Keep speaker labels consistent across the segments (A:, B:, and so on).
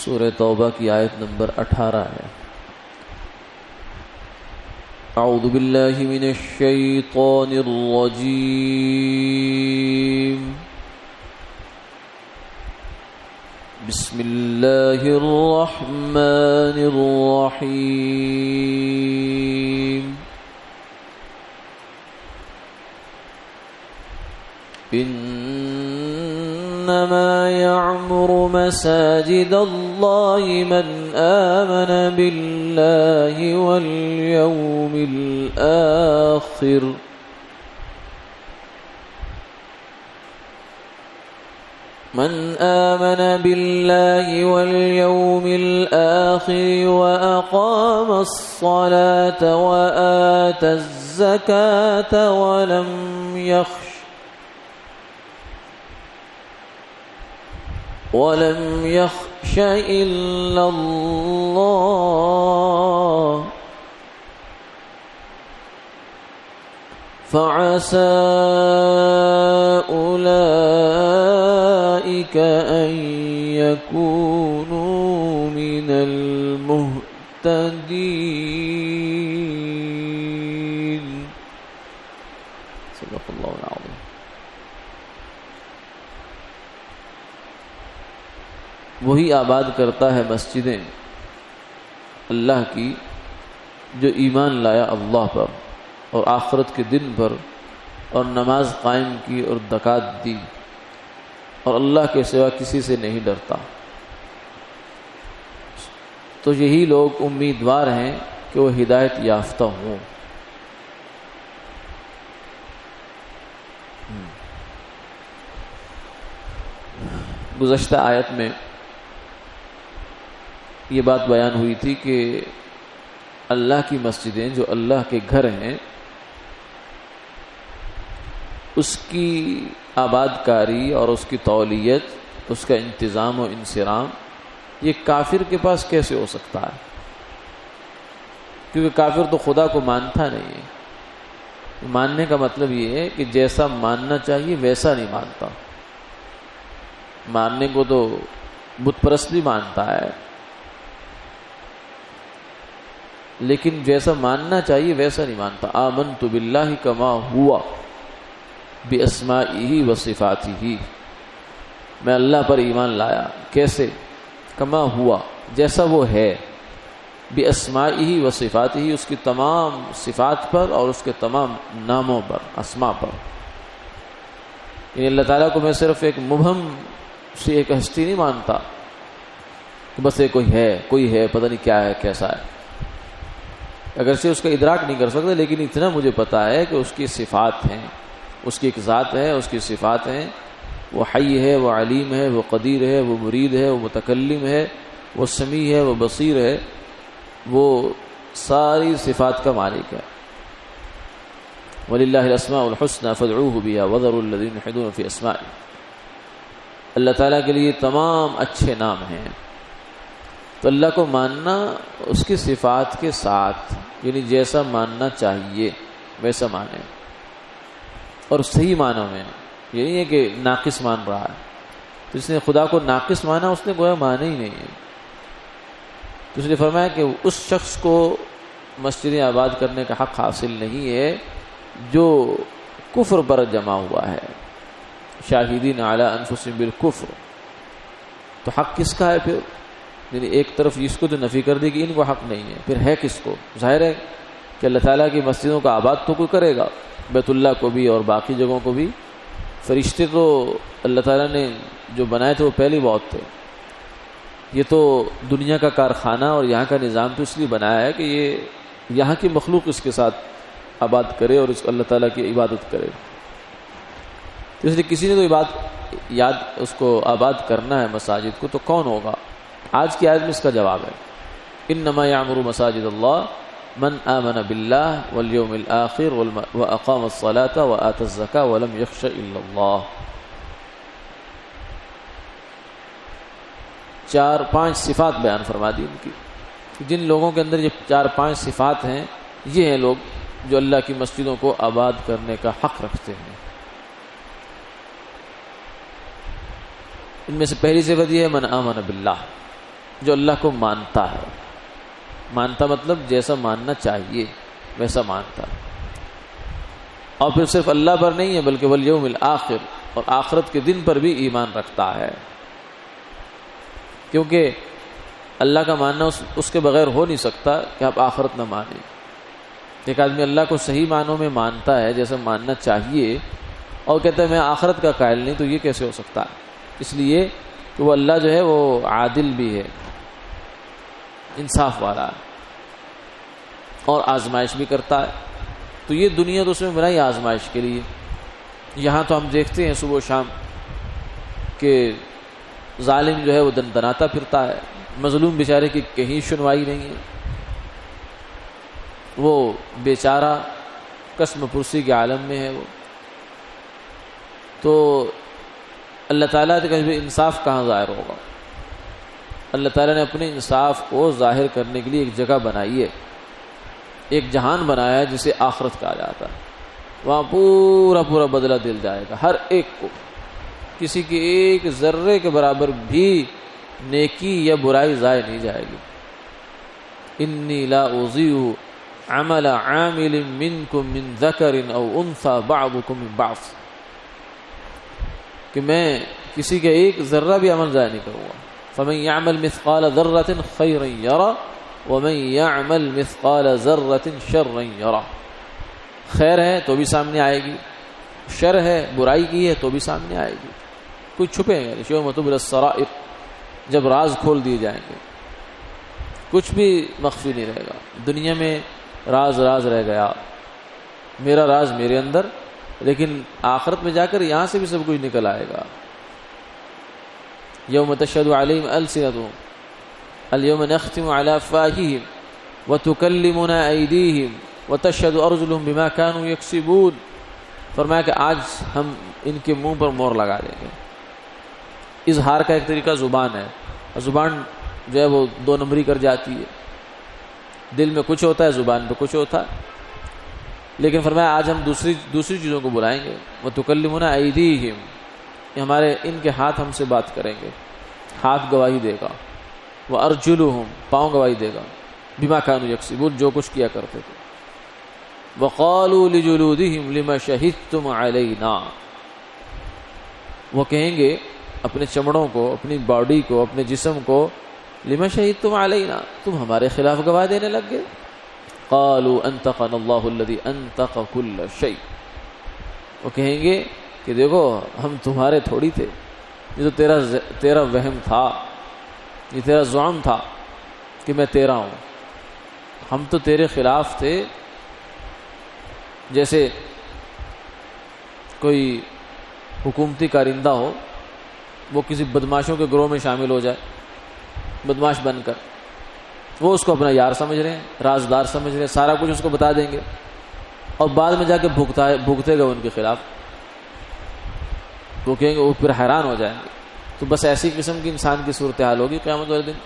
A: سورہ توبہ کی آیت نمبر 18 ہے۔ اعوذ باللہ من الشیطان الرجیم، بسم اللہ الرحمن الرحیم۔ انما يعمر مساجد الله من آمن بالله واليوم الآخر وأقام الصلاة وآتى الزكاة ولم يخش إلا الله فعسى أولئك أن يكونوا من المهتدين۔ صدق الله العظيم۔ وہی آباد کرتا ہے مسجدیں اللہ کی جو ایمان لایا اللہ پر اور آخرت کے دن پر، اور نماز قائم کی اور زکوٰۃ دی، اور اللہ کے سوا کسی سے نہیں ڈرتا۔ تو یہی لوگ امیدوار ہیں کہ وہ ہدایت یافتہ ہوں۔ گزشتہ آیت میں یہ بات بیان ہوئی تھی کہ اللہ کی مسجدیں جو اللہ کے گھر ہیں، اس کی آباد کاری اور اس کی تولیت، اس کا انتظام و انصرام یہ کافر کے پاس کیسے ہو سکتا ہے؟ کیونکہ کافر تو خدا کو مانتا نہیں ہے۔ ماننے کا مطلب یہ ہے کہ جیسا ماننا چاہیے ویسا نہیں مانتا۔ ماننے کو تو بت پرست بھی مانتا ہے، لیکن جیسا ماننا چاہیے ویسا نہیں مانتا۔ آمنت باللہ کما ہوا باسمائہ وصفاتہ، میں اللہ پر ایمان لایا، کیسے؟ کما ہوا، جیسا وہ ہے، باسمائہ وصفاتہ، اس کی تمام صفات پر اور اس کے تمام ناموں پر، اسماء پر۔ یعنی اللہ تعالیٰ کو میں صرف ایک مبہم سی ایک ہستی نہیں مانتا کہ بس یہ کوئی ہے پتہ نہیں کیا ہے کیسا ہے، اگرچہ اس کا ادراک نہیں کر سکتے، لیکن اتنا مجھے پتا ہے کہ اس کی صفات ہیں، اس کی ایک ذات ہے، اس کی صفات ہیں، وہ حی ہے، وہ علیم ہے، وہ قدیر ہے، وہ مرید ہے، وہ متکلم ہے، وہ سمیع ہے، وہ بصیر ہے، وہ ساری صفات کا مالک ہے۔ وَلِلَّهِ الْأَسْمَاءُ الْحُسْنَى فَادْعُوهُ بِهَا وَذَرُوا الَّذِينَ يُلْحِدُونَ فِي أَسْمَائِهِ۔ اللہ تعالیٰ کے لیے تمام اچھے نام ہیں، تو اللہ کو ماننا اس کی صفات کے ساتھ، یعنی جیسا ماننا چاہیے ویسا مانے، اور صحیح معنوں میں، یہ نہیں ہے کہ ناقص مان رہا ہے۔ تو اس نے خدا کو ناقص مانا، اس نے گویا مانا ہی نہیں ہے۔ تو اس نے فرمایا کہ اس شخص کو مسجدیں آباد کرنے کا حق حاصل نہیں ہے جو کفر پر جمع ہوا ہے، شاہدین علی انفسہم بالکفر۔ تو حق کس کا ہے پھر؟ یعنی ایک طرف اس کو تو نفی کر دی کہ ان کو حق نہیں ہے، پھر ہے کس کو؟ ظاہر ہے کہ اللہ تعالیٰ کی مسجدوں کا آباد تو کوئی کرے گا، بیت اللہ کو بھی اور باقی جگہوں کو بھی۔ فرشتے تو اللہ تعالیٰ نے جو بنائے تھے وہ پہلے بہت تھے، یہ تو دنیا کا کارخانہ اور یہاں کا نظام تو اس لیے بنایا ہے کہ یہ یہاں کی مخلوق اس کے ساتھ آباد کرے اور اس اللہ تعالیٰ کی عبادت کرے۔ تو اس لیے کسی نے تو یاد اس کو آباد کرنا ہے مساجد کو، تو کون ہوگا؟ آج کی آیت میں اس کا جواب ہے، انما یعمر مساجد اللہ من آمن باللہ والیوم الآخر واقام الصلاة وآتى الزکاة ولم یخش الا اللہ۔ 4-5 صفات بیان فرما دی ان کی، جن لوگوں کے اندر یہ 4-5 صفات ہیں، یہ ہیں لوگ جو اللہ کی مسجدوں کو آباد کرنے کا حق رکھتے ہیں۔ ان میں سے پہلی صفت یہ ہے من آمن باللہ، جو اللہ کو مانتا ہے. مانتا مطلب جیسا ماننا چاہیے ویسا مانتا. اور پھر صرف اللہ پر نہیں ہے بلکہ والیوم الآخر، اور آخرت کے دن پر بھی ایمان رکھتا ہے. کیونکہ اللہ کا ماننا اس کے بغیر ہو نہیں سکتا کہ آپ آخرت نہ مانیں. ایک آدمی اللہ کو صحیح معنوں میں مانتا ہے جیسے ماننا چاہیے اور کہتا ہے میں آخرت کا قائل نہیں، تو یہ کیسے ہو سکتا ہے؟ اس لیے کہ وہ اللہ جو ہے وہ عادل بھی ہے، انصاف والا ہے، اور آزمائش بھی کرتا ہے. تو یہ دنیا تو اس میں بنائی آزمائش کے لیے. یہاں تو ہم دیکھتے ہیں صبح و شام کہ ظالم جو ہے وہ دناتا پھرتا ہے، مظلوم بیچارے کی کہیں سنوائی نہیں ہے، وہ بیچارہ قسم پرسی کے عالم میں ہے. وہ تو اللہ تعالیٰ کا انصاف کہاں ظاہر ہوگا؟ اللہ تعالیٰ نے اپنے انصاف کو ظاہر کرنے کے لیے ایک جگہ بنائی ہے، ایک جہان بنایا ہے جسے آخرت کہا جاتا ہے. وہاں پورا پورا بدلہ دل جائے گا ہر ایک کو. کسی کی ایک ذرے کے برابر بھی نیکی یا برائی ضائع نہیں جائے گی. انی لا اضیع عمل عامل منکم من ذکر او انثى بعضکم من بعض، کہ میں کسی کا ایک ذرہ بھی عمل ضائع نہیں کروں گا. فمن يعمل مثقال ذرة خيرا يرى ومن يعمل مثقال ذرة شرا يرى. خیر ہے تو بھی سامنے آئے گی، شر ہے برائی کی ہے تو بھی سامنے آئے گی. کچھ چھپے گا نہیں. یوم تبلی السرائر، جب راز کھول دیے جائیں گے کچھ بھی مخفی نہیں رہے گا. دنیا میں راز راز رہ گیا، میرا راز میرے اندر، لیکن آخرت میں جا کر یہاں سے بھی سب کچھ نکل آئے گا. یوم تشہد علیہم السنتہم اليوم نختم على افواہہم وتکلمنا ایدیہم وتشہد ارجلہم بما كانوا یکسبون. فرمایا کہ آج ہم ان کے منہ پر مہر لگا دیں گے. اظہار کا ایک طریقہ زبان ہے، زبان جو ہے وہ 2 نمبری کر جاتی ہے، دل میں کچھ ہوتا ہے زبان پہ کچھ ہوتا ہے. لیکن فرمایا آج ہم دوسری چیزوں کو بلائیں گے. وتکلمنا ایدیہم، ہمارے ان کے ہاتھ ہم سے بات کریں گے، ہاتھ گواہی دے گا. وارجلہم، پاؤں گواہی دے گا. بما كانوا یکسبون، جو کچھ کیا کرتے تھے. وقالوا لجلودہم لما شہدتم علینا، وہ کہیں گے اپنے چمڑوں کو، اپنی باڈی کو، اپنے جسم کو، لما شہدتم علینا، تم ہمارے خلاف گواہ دینے لگ گئے. قالوا انطقنا اللہ الذی انطق کل شیء، وہ کہیں گے کہ دیکھو ہم تمہارے تھوڑی تھے، یہ تو تیرا وہم تھا، یہ تیرا زعم تھا کہ میں تیرا ہوں، ہم تو تیرے خلاف تھے. جیسے کوئی حکومتی کارندہ ہو، وہ کسی بدماشوں کے گروہ میں شامل ہو جائے، بدماش بن کر، وہ اس کو اپنا یار سمجھ رہے ہیں، رازدار سمجھ رہے ہیں، سارا کچھ اس کو بتا دیں گے، اور بعد میں جا کے بھگتے گا ان کے خلاف. وہ کہیں گے، وہ پھر حیران ہو جائیں گے. تو بس ایسی قسم کی انسان کی صورتحال ہوگی قیامت والے دن.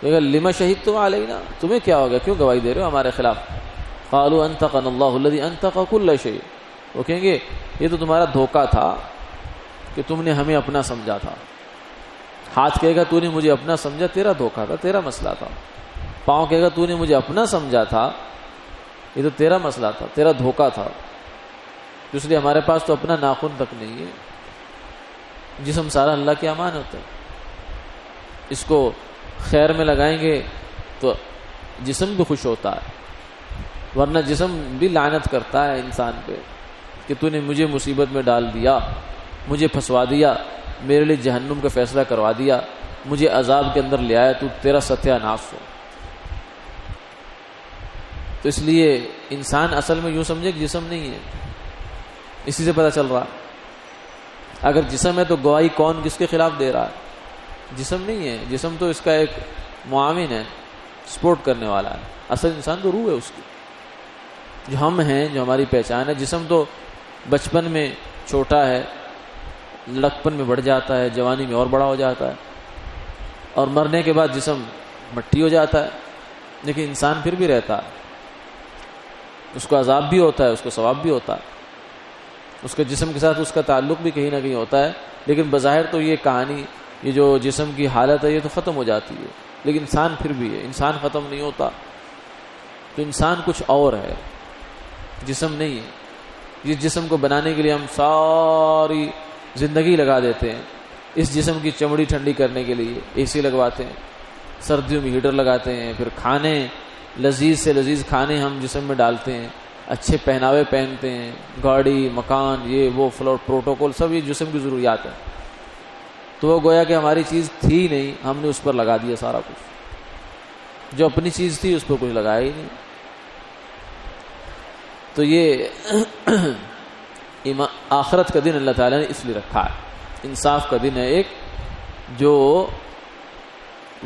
A: کہے گا لما شہدتم علینا، تمہیں کیا ہو گیا، کیوں گواہی دے رہے ہو ہمارے خلاف؟ قالوا انطقنا اللہ الذی انطق کل شیء، وہ کہیں گے یہ تو تمہارا دھوکہ تھا کہ تم نے ہمیں اپنا سمجھا تھا. ہاتھ کہے گا تو نے مجھے اپنا سمجھا، تیرا دھوکہ تھا، تیرا مسئلہ تھا. پاؤں کہے گا تو نے مجھے اپنا سمجھا تھا، یہ تو تیرا مسئلہ تھا، تیرا دھوکہ تھا. اس لیے ہمارے پاس تو اپنا ناخن تک نہیں ہے. جسم سارا اللہ کی امانت ہے، اس کو خیر میں لگائیں گے تو جسم بھی خوش ہوتا ہے، ورنہ جسم بھی لعنت کرتا ہے انسان پہ کہ تو نے مجھے مصیبت میں ڈال دیا، مجھے پھنسوا دیا، میرے لیے جہنم کا فیصلہ کروا دیا، مجھے عذاب کے اندر لے آیا، تو تیرا ستیہ ناش ہو. تو اس لیے انسان اصل میں یوں سمجھے کہ جسم نہیں ہے. اسی سے پتہ چل رہا اگر جسم ہے تو گواہی کون کس کے خلاف دے رہا ہے؟ جسم نہیں ہے. جسم تو اس کا ایک معاون ہے، سپورٹ کرنے والا ہے. اصل انسان تو روح ہے اس کی، جو ہم ہیں، جو ہماری پہچان ہے. جسم تو بچپن میں چھوٹا ہے، لڑکپن میں بڑھ جاتا ہے، جوانی میں اور بڑا ہو جاتا ہے، اور مرنے کے بعد جسم مٹی ہو جاتا ہے. لیکن انسان پھر بھی رہتا ہے، اس کو عذاب بھی ہوتا ہے، اس کو ثواب بھی ہوتا ہے، اس کے جسم کے ساتھ اس کا تعلق بھی کہیں نہ کہیں ہوتا ہے. لیکن بظاہر تو یہ کہانی یہ جو جسم کی حالت ہے یہ تو ختم ہو جاتی ہے، لیکن انسان پھر بھی ہے، انسان ختم نہیں ہوتا. تو انسان کچھ اور ہے، جسم نہیں ہے. اس جسم کو بنانے کے لیے ہم ساری زندگی لگا دیتے ہیں، اس جسم کی چمڑی ٹھنڈی کرنے کے لیے اے سی لگواتے ہیں، سردیوں میں ہیٹر لگاتے ہیں، پھر کھانے لذیذ سے لذیذ کھانے ہم جسم میں ڈالتے ہیں، اچھے پہناوے پہنتے ہیں، گاڑی مکان یہ وہ فلور پروٹوکول سب یہ جسم کی ضروریات ہیں. تو وہ گویا کہ ہماری چیز تھی نہیں، ہم نے اس پر لگا دیا سارا کچھ، جو اپنی چیز تھی اس پر کچھ لگایا ہی نہیں. تو یہ آخرت کا دن اللہ تعالیٰ نے اس لیے رکھا ہے، انصاف کا دن ہے ایک، جو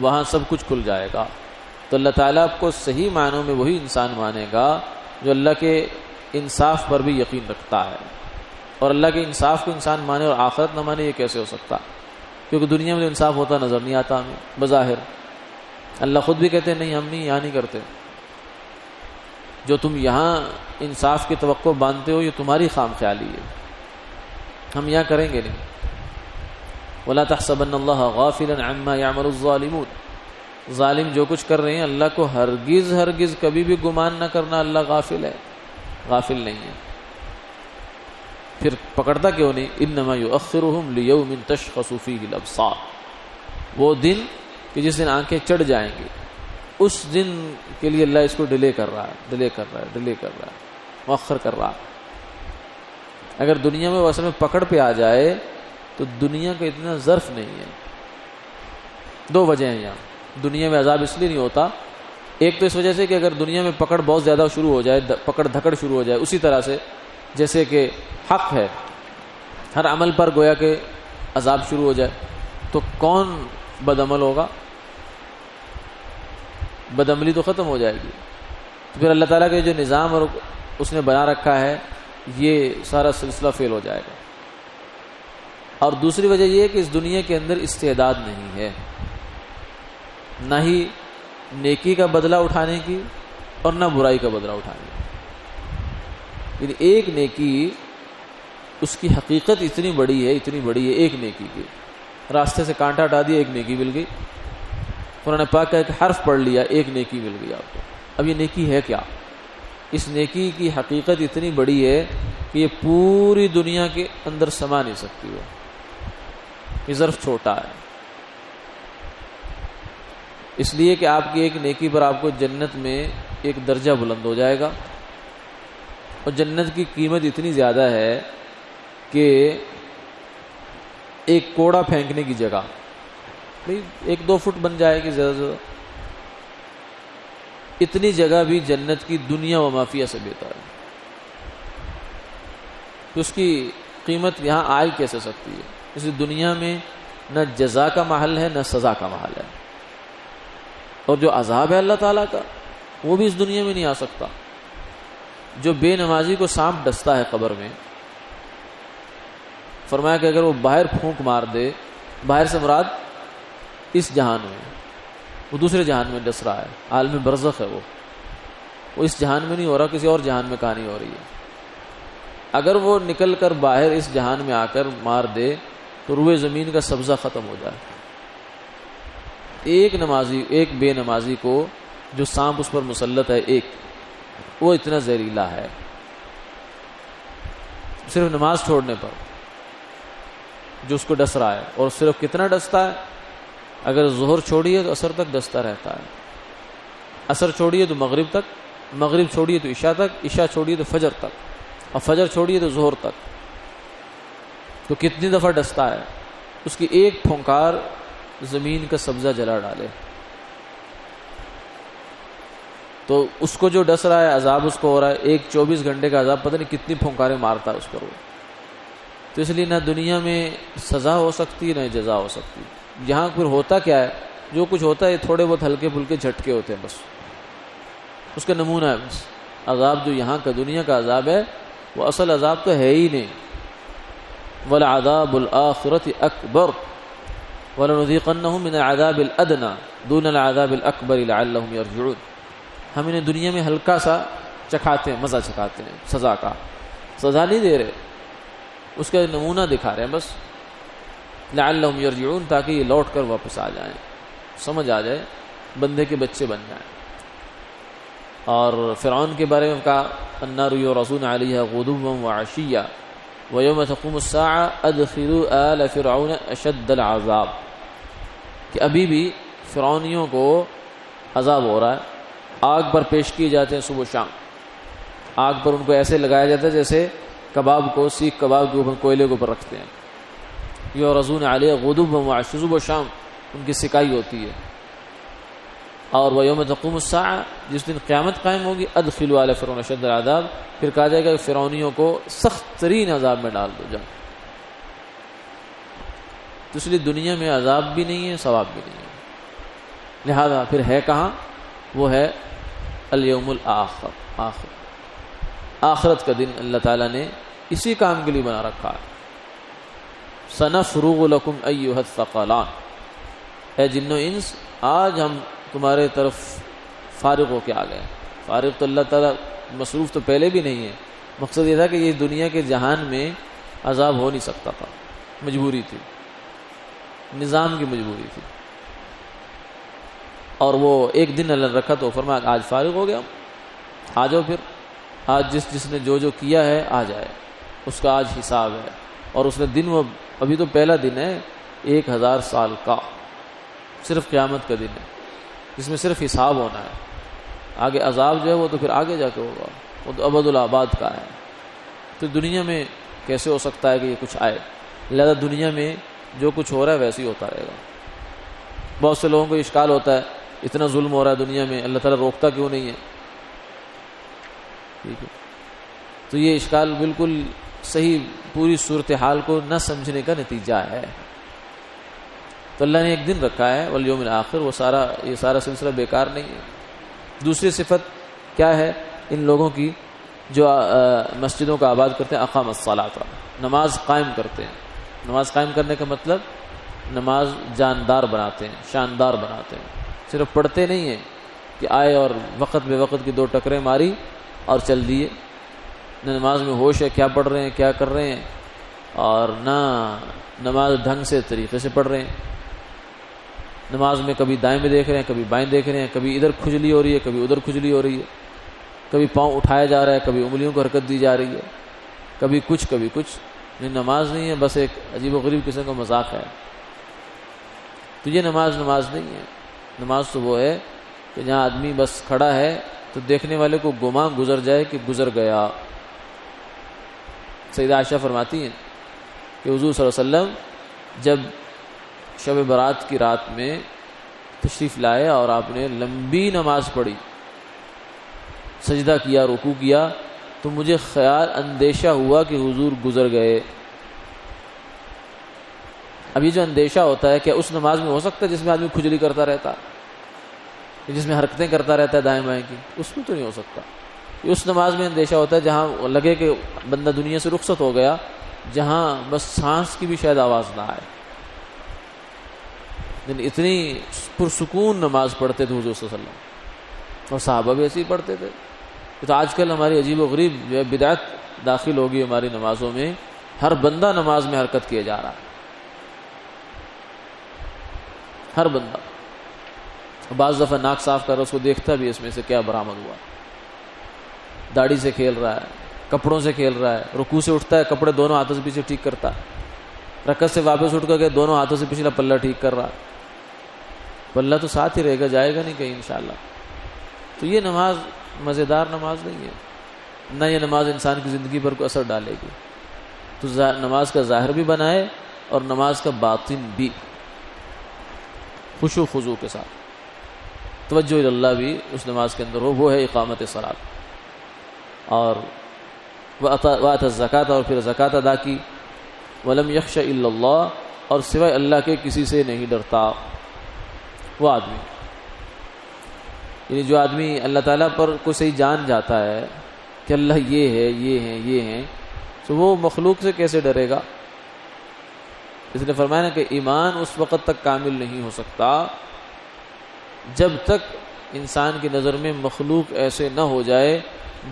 A: وہاں سب کچھ کھل جائے گا. تو اللہ تعالیٰ کو صحیح معنوں میں وہی انسان مانے گا جو اللہ کے انصاف پر بھی یقین رکھتا ہے. اور اللہ کے انصاف کو انسان مانے اور آخرت نہ مانے، یہ کیسے ہو سکتا؟ کیونکہ دنیا میں انصاف ہوتا نظر نہیں آتا ہمیں بظاہر. اللہ خود بھی کہتے ہیں نہیں، ہم نہیں، یہاں نہیں کرتے. جو تم یہاں انصاف کی توقع باندھتے ہو یہ تمہاری خام خیالی ہے، ہم یہاں کریں گے نہیں. وَلَا تَحْسَبَنَّ اللَّهَ غَافِلًا عَمَّا يَعْمَلُ الظَّالِمُونَ. ظالم جو کچھ کر رہے ہیں اللہ کو ہرگز کبھی بھی گمان نہ کرنا اللہ غافل ہے، غافل نہیں ہے. پھر پکڑتا کیوں نہیں؟ انما یؤخرهم لیوم تشخص فیہ الابصار. وہ دن کہ جس دن آنکھیں چڑھ جائیں گی، اس دن کے لیے اللہ اس کو ڈیلے کر رہا ہے، مؤخر کر رہا ہے. اگر دنیا میں وہ اصل میں پکڑ پہ آ جائے تو دنیا کا اتنا ظرف نہیں ہے. دو وجہ ہیں یہاں. دنیا میں عذاب اس لیے نہیں ہوتا، ایک تو اس وجہ سے کہ اگر دنیا میں پکڑ بہت زیادہ شروع ہو جائے، پکڑ دھکڑ شروع ہو جائے، اسی طرح سے جیسے کہ حق ہے، ہر عمل پر گویا کہ عذاب شروع ہو جائے تو کون بد عمل ہوگا؟ بد عملی تو ختم ہو جائے گی. تو پھر اللہ تعالیٰ کے جو نظام اور اس نے بنا رکھا ہے یہ سارا سلسلہ فیل ہو جائے گا. اور دوسری وجہ یہ ہے کہ اس دنیا کے اندر استعداد نہیں ہے، نہ ہی نیکی کا بدلہ اٹھانے کی اور نہ برائی کا بدلہ اٹھانے کی. یعنی ایک نیکی اس کی حقیقت اتنی بڑی ہے ایک نیکی کی، راستے سے کانٹا ہٹا دیا ایک نیکی مل گئی، قرآن پاک کا ایک حرف پڑھ لیا ایک نیکی مل گئی آپ کو. اب یہ نیکی ہے کیا؟ اس نیکی کی حقیقت اتنی بڑی ہے کہ یہ پوری دنیا کے اندر سما نہیں سکتی ہے، یہ ظرف چھوٹا ہے. اس لیے کہ آپ کی ایک نیکی پر آپ کو جنت میں ایک درجہ بلند ہو جائے گا، اور جنت کی قیمت اتنی زیادہ ہے کہ ایک کوڑا پھینکنے کی جگہ 1-2 فٹ بن جائے گی زیادہ سے زیادہ، اتنی جگہ بھی جنت کی دنیا و مافیہ سے بہتر ہے. تو اس کی قیمت یہاں آئی کیسے سکتی ہے؟ اس دنیا میں نہ جزا کا محل ہے نہ سزا کا محل ہے، اور جو عذاب ہے اللہ تعالیٰ کا وہ بھی اس دنیا میں نہیں آ سکتا. جو بے نمازی کو سانپ ڈستا ہے قبر میں، فرمایا کہ اگر وہ باہر پھونک مار دے، باہر سے مراد اس جہان میں، وہ دوسرے جہان میں ڈس رہا ہے، عالم برزخ ہے وہ اس جہان میں نہیں ہو رہا، کسی اور جہان میں کہانی ہو رہی ہے. اگر وہ نکل کر باہر اس جہان میں آ کر مار دے تو روئے زمین کا سبزہ ختم ہو جائے. ایک بے نمازی کو جو سانپ اس پر مسلط ہے وہ اتنا زہریلا ہے صرف نماز چھوڑنے پر، جو اس کو ڈس رہا ہے. اور صرف کتنا ڈستا ہے؟ اگر ظہر چھوڑیے تو عصر تک ڈستا رہتا ہے، عصر چھوڑیے تو مغرب تک، مغرب چھوڑیے تو عشاء تک، عشاء چھوڑیے تو فجر تک، اور فجر چھوڑیے تو ظہر تک. تو کتنی دفعہ ڈستا ہے؟ اس کی ایک پھونکار زمین کا سبزہ جلا ڈالے. تو اس کو جو ڈس رہا ہے عذاب اس کو ہو رہا ہے، ایک 24 گھنٹے کا عذاب پتہ نہیں کتنی پھونکاریں مارتا ہے اس پر وہ. تو اس لیے نہ دنیا میں سزا ہو سکتی نہ جزا ہو سکتی. یہاں پھر ہوتا کیا ہے؟ جو کچھ ہوتا ہے تھوڑے بہت ہلکے پھلکے جھٹکے ہوتے ہیں، بس اس کا نمونہ ہے. بس عذاب جو یہاں کا دنیا کا عذاب ہے وہ اصل عذاب تو ہے ہی نہیں. وَلَعَذَابُ الْآخِرَةِ أَكْبَرُ وَلَنُذِيقَنَّهُم مِّنَ الْعَذَابِ الْأَدْنَىٰ دُونَ الْعَذَابِ الْأَكْبَرِ لَعَلَّهُمْ يَرْجِعُونَ. ہم انہیں دنیا میں ہلکا سا چکھاتے ہیں، مزہ چکھاتے ہیں، سزا کا. سزا نہیں دے رہے، اس کا نمونہ دکھا رہے ہیں بس. لعلہم یرجعون، تاکہ یہ لوٹ کر واپس آ جائیں، سمجھ آ جائے، بندے کے بچے بن جائیں۔ اور فرعون کے بارے میں کہا النار یعرضون علیہا غدوا وعشیا ویوم تقوم الساعة ادخلوا آل فرعون اشد العذاب، کہ ابھی بھی فرعونیوں کو عذاب ہو رہا ہے، آگ پر پیش کیے جاتے ہیں صبح و شام، آگ پر ان کو ایسے لگایا جاتا ہے جیسے کباب کو، سیخ کباب کے اوپر، کوئلے کے اوپر رکھتے ہیں۔ یعرضون علیہ غدوا وعشیا، صبح و شام ان کی سکائی ہوتی ہے۔ اور ویوم تقوم الساعة، جس دن قیامت قائم ہوگی، ادخلوا آل فرعون اشد العذاب، پھر کہا جائے گا کہ فرعونیوں کو سخت ترین عذاب میں ڈال دو جاؤ۔ تو اس لیے دنیا میں عذاب بھی نہیں ہے، ثواب بھی نہیں ہے، لہذا پھر ہے کہاں؟ وہ ہے الیوم الآخر، آخرت کا دن اللہ تعالیٰ نے اسی کام کے لیے بنا رکھا ہے۔ سنفرغ لکم ایھا الثقلان، اے جن و انس آج ہم تمہارے طرف فارغ ہو کے آ گئے۔ فارغ تو اللہ تعالیٰ، مصروف تو پہلے بھی نہیں ہے، مقصد یہ تھا کہ یہ دنیا کے جہان میں عذاب ہو نہیں سکتا تھا، مجبوری تھی، نظام کی مجبوری تھی، اور وہ ایک دن اللہ نے رکھا تو فرمایا آج فارغ ہو گیا، آ جاؤ پھر، آج جس نے جو کیا ہے آ جائے، اس کا آج حساب ہے۔ اور اس نے دن، وہ ابھی تو پہلا دن ہے 1000 سال کا، صرف قیامت کا دن ہے، جس میں صرف حساب ہونا ہے، آگے عذاب جو ہے وہ تو پھر آگے جا کے ہوگا، وہ تو ابد الآباد کا ہے۔ تو دنیا میں کیسے ہو سکتا ہے کہ یہ کچھ آئے؟ لہذا دنیا میں جو کچھ ہو رہا ہے ویسے ہی ہوتا رہے گا۔ بہت سے لوگوں کو اشکال ہوتا ہے اتنا ظلم ہو رہا ہے دنیا میں، اللہ تعالیٰ روکتا کیوں نہیں ہے؟ ٹھیک ہے، تو یہ اشکال بالکل صحیح پوری صورتحال کو نہ سمجھنے کا نتیجہ ہے۔ تو اللہ نے ایک دن رکھا ہے والیوم الآخر، وہ یہ سارا سلسلہ بیکار نہیں ہے۔ دوسری صفت کیا ہے ان لوگوں کی جو مسجدوں کا آباد کرتے ہیں؟ اقام الصلاۃ، نماز قائم کرتے ہیں۔ نماز قائم کرنے کا مطلب نماز جاندار بناتے ہیں، شاندار بناتے ہیں، صرف پڑھتے نہیں ہیں کہ آئے اور وقت بے وقت کی 2 ٹکریں ماری اور چل دیے، نہ نماز میں ہوش ہے کیا پڑھ رہے ہیں، کیا کر رہے ہیں، اور نہ نماز ڈھنگ سے طریقے سے پڑھ رہے ہیں۔ نماز میں کبھی دائیں میں دیکھ رہے ہیں، کبھی بائیں دیکھ رہے ہیں، کبھی ادھر کھجلی ہو رہی ہے، کبھی ادھر کھجلی ہو رہی ہے، کبھی پاؤں اٹھایا جا رہا ہے، کبھی انگلیوں کو حرکت دی جا رہی ہے، کبھی کچھ کبھی کچھ۔ یہ نماز نہیں ہے، بس ایک عجیب و غریب قسم کا مذاق ہے۔ تو یہ نماز نہیں ہے۔ نماز تو وہ ہے کہ جہاں آدمی بس کھڑا ہے تو دیکھنے والے کو گمان گزر جائے کہ گزر گیا۔ سیدہ عائشہ فرماتی ہیں کہ حضور صلی اللہ علیہ وسلم جب شب برات کی رات میں تشریف لائے اور آپ نے لمبی نماز پڑھی، سجدہ کیا، رکوع کیا، تو مجھے اندیشہ ہوا کہ حضور گزر گئے۔ اب یہ جو اندیشہ ہوتا ہے، کیا اس نماز میں ہو سکتا ہے جس میں آدمی کھجلی کرتا رہتا ہے، جس میں حرکتیں کرتا رہتا ہے دائیں بائیں کی؟ اس میں تو نہیں ہو سکتا۔ اس نماز میں اندیشہ ہوتا ہے جہاں لگے کہ بندہ دنیا سے رخصت ہو گیا، جہاں بس سانس کی بھی شاید آواز نہ آئے۔ اتنی پرسکون نماز پڑھتے تھے حضور صلی اللہ علیہ وسلم، اور صحابہ بھی ایسے ہی پڑھتے تھے۔ تو آج کل ہماری عجیب و غریب جو ہے بدعت داخل ہوگی ہماری نمازوں میں، ہر بندہ نماز میں حرکت کیا جا رہا ہے، ہر بندہ۔ بعض دفعہ ناک صاف کر رہا ہے، اس کو دیکھتا بھی اس میں سے کیا برآمد ہوا، داڑھی سے کھیل رہا ہے، کپڑوں سے کھیل رہا ہے، رکوع سے اٹھتا ہے کپڑے دونوں ہاتھوں سے پیچھے ٹھیک کرتا ہے، رکعت سے واپس اٹھ کر کے دونوں ہاتھوں سے پچھلا پلہ ٹھیک کر رہا ہے۔ پلہ تو ساتھ ہی رہے گا، جائے گا نہیں کہیں انشاءاللہ۔ تو یہ نماز مزیدار نماز نہیں ہے، نہ یہ نماز انسان کی زندگی پر کوئی اثر ڈالے گی۔ تو نماز کا ظاہر بھی بنائے اور نماز کا باطن بھی، خشوع خضوع کے ساتھ، توجہ اللہ بھی اس نماز کے اندر ہو، وہ ہے اقامت صلاۃ۔ اور وآت الزکوٰۃ، اور پھر زکوٰۃ ادا کی، ولم یخش الا اللہ، اور سوائے اللہ کے کسی سے نہیں ڈرتا وہ آدمی۔ یعنی جو آدمی اللہ تعالیٰ پر کوئی صحیح جان جاتا ہے کہ اللہ یہ ہے، یہ ہے، یہ ہیں، تو وہ مخلوق سے کیسے ڈرے گا؟ اس نے فرمایا نا کہ ایمان اس وقت تک کامل نہیں ہو سکتا جب تک انسان کی نظر میں مخلوق ایسے نہ ہو جائے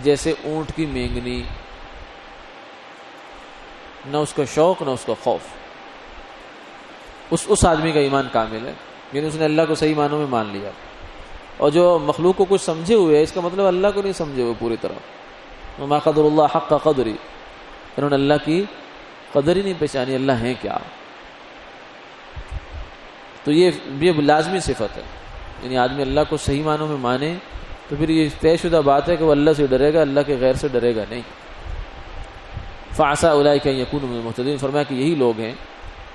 A: جیسے اونٹ کی مینگنی، نہ اس کا شوق نہ اس کا خوف۔ اس آدمی کا ایمان کامل ہے، یعنی اس نے اللہ کو صحیح معنوں میں مان لیا۔ اور جو مخلوق کو کچھ سمجھے ہوئے ہے، اس کا مطلب اللہ کو نہیں سمجھے ہوئے پوری طرح۔ وما قدر اللہ حق قدری، انہوں نے اللہ کی قدر ہی نہیں پہچانی، اللہ ہے کیا۔ تو یہ لازمی صفت ہے، یعنی آدمی اللہ کو صحیح معنوں میں مانے تو پھر یہ طے شدہ بات ہے کہ وہ اللہ سے ڈرے گا، اللہ کے غیر سے ڈرے گا نہیں۔ فعسى اولئک ان یکونوا من المہتدین، فرمایا کہ یہی لوگ ہیں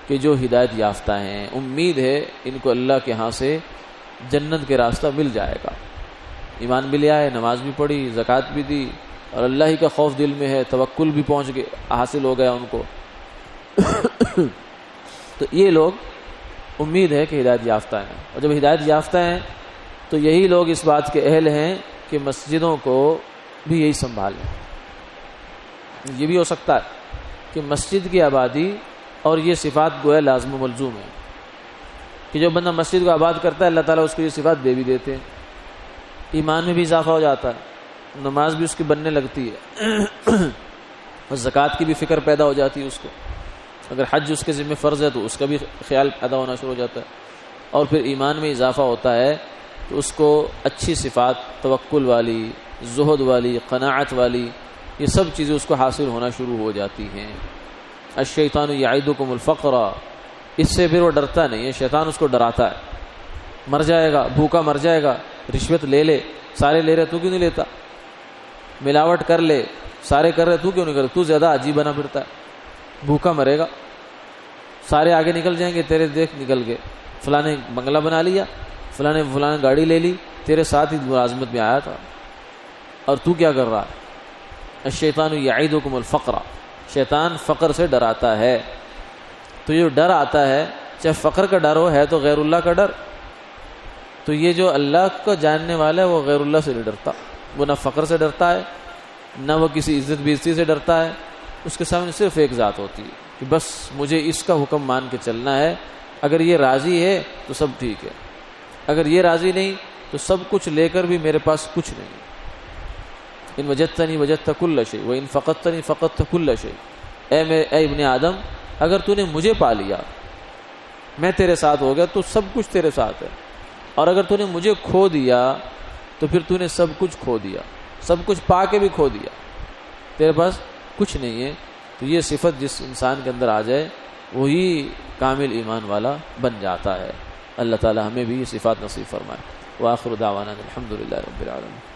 A: کہ جو ہدایت یافتہ ہیں، امید ہے ان کو اللہ کے ہاں سے جنت کے راستہ مل جائے گا۔ ایمان بھی لے آئے، نماز بھی پڑھی، زکوٰۃ بھی دی، اور اللہ ہی کا خوف دل میں ہے، توکل بھی پہنچ گئے، حاصل ہو گیا ان کو۔ تو یہ لوگ امید ہے کہ ہدایت یافتہ ہیں، اور جب ہدایت یافتہ ہیں تو یہی لوگ اس بات کے اہل ہیں کہ مسجدوں کو بھی یہی سنبھالیں۔ یہ بھی ہو سکتا ہے کہ مسجد کی آبادی اور یہ صفات گویا لازم و ملزوم ہے، کہ جو بندہ مسجد کو آباد کرتا ہے اللہ تعالیٰ اس کو یہ صفات دے بھی دیتے ہیں، ایمان میں بھی اضافہ ہو جاتا ہے، نماز بھی اس کی بننے لگتی ہے، اور زکوٰۃ کی بھی فکر پیدا ہو جاتی ہے اس کو، اگر حج اس کے ذمہ فرض ہے تو اس کا بھی خیال پیدا ہونا شروع ہو جاتا ہے، اور پھر ایمان میں اضافہ ہوتا ہے تو اس کو اچھی صفات، توکل والی، زہد والی، قناعت والی، یہ سب چیزیں اس کو حاصل ہونا شروع ہو جاتی ہیں۔ الشیطان یعدکم الفقر، اس سے پھر وہ ڈرتا نہیں ہے، شیطان اس کو ڈراتا ہے، مر جائے گا، بھوکا مر جائے گا، رشوت لے لے، سارے لے رہے تو کیوں نہیں لیتا، ملاوٹ کر لے، سارے کر رہے تو کیوں نہیں کر رہے، تو زیادہ عجیب بنا پھرتا ہے، بھوکا مرے گا، سارے آگے نکل جائیں گے، تیرے دیکھ نکل گئے، فلاں نے بنگلہ بنا لیا، فلاں نے گاڑی لے لی، تیرے ساتھ ہی ملازمت میں آیا تھا، اور تو کیا کر رہا ہے۔ الشیطان یعدکم الفقر، شیطان فقر سے ڈراتا ہے۔ تو یہ ڈر آتا ہے، چاہے فقر کا ڈر ہو، ہے تو غیر اللہ کا ڈر، تو یہ جو اللہ کو جاننے والا ہے وہ غیر اللہ سے نہیں ڈرتا، وہ نہ فقر سے ڈرتا ہے، نہ وہ کسی عزت بیزتی سے ڈرتا ہے، اس کے سامنے صرف ایک ذات ہوتی ہے کہ بس مجھے اس کا حکم مان کے چلنا ہے، اگر یہ راضی ہے تو سب ٹھیک ہے، اگر یہ راضی نہیں تو سب کچھ لے کر بھی میرے پاس کچھ نہیں۔ ان وجدتنی وجدت کل شیء وان فقدتنی فقدت کل شیء، اے ابن آدم، اگر تو نے مجھے پا لیا، میں تیرے ساتھ ہو گیا تو سب کچھ تیرے ساتھ ہے، اور اگر تو نے مجھے کھو دیا تو پھر تو نے سب کچھ کھو دیا، سب کچھ پا کے بھی کھو دیا، تیرے پاس کچھ نہیں ہے۔ تو یہ صفت جس انسان کے اندر آ جائے وہی کامل ایمان والا بن جاتا ہے۔ اللہ تعالی ہمیں بھی یہ صفات نصیب فرمائے۔ وآخر دعوانا الحمدللہ رب العالمین۔